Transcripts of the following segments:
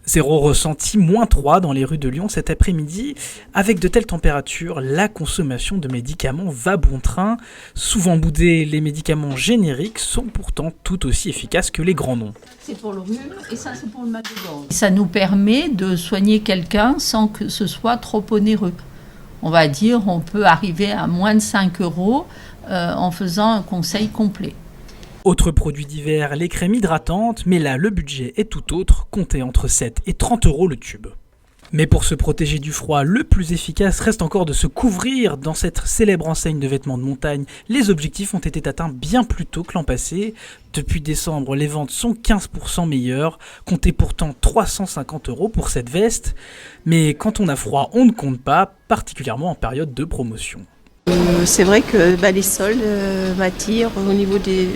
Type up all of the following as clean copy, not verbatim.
Zéro ressenti, -3 dans les rues de Lyon cet après-midi. Avec de telles températures, la consommation de médicaments va bon train. Souvent boudés, les médicaments génériques sont pourtant tout aussi efficaces que les grands noms. C'est pour le rhume et ça c'est pour le mal de gorge. Ça nous permet de soigner quelqu'un sans que ce soit trop onéreux. On va dire on peut arriver à moins de 5 € en faisant un conseil complet. Autre produit d'hiver, les crèmes hydratantes, mais là le budget est tout autre, comptez entre 7 et 30 € le tube. Mais pour se protéger du froid, le plus efficace reste encore de se couvrir. Dans cette célèbre enseigne de vêtements de montagne, les objectifs ont été atteints bien plus tôt que l'an passé. Depuis décembre, les ventes sont 15% meilleures, comptez pourtant 350 € pour cette veste. Mais quand on a froid, on ne compte pas, particulièrement en période de promotion. C'est vrai que les soldes m'attirent au niveau de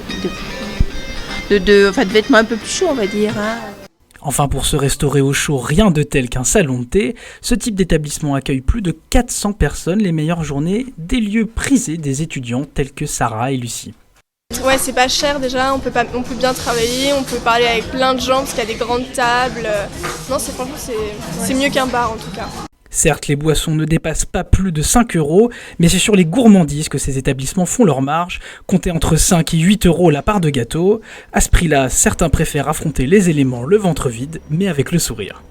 vêtements un peu plus chauds, on va dire. Enfin, pour se restaurer au chaud, rien de tel qu'un salon de thé. Ce type d'établissement accueille plus de 400 personnes les meilleures journées, des lieux prisés des étudiants tels que Sarah et Lucie. Ouais, c'est pas cher déjà, on peut bien travailler, on peut parler avec plein de gens parce qu'il y a des grandes tables. Non, franchement, c'est mieux qu'un bar en tout cas. Certes, les boissons ne dépassent pas plus de 5 €, mais c'est sur les gourmandises que ces établissements font leur marge, comptez entre 5 et 8 € la part de gâteau. À ce prix-là, certains préfèrent affronter les éléments le ventre vide, mais avec le sourire.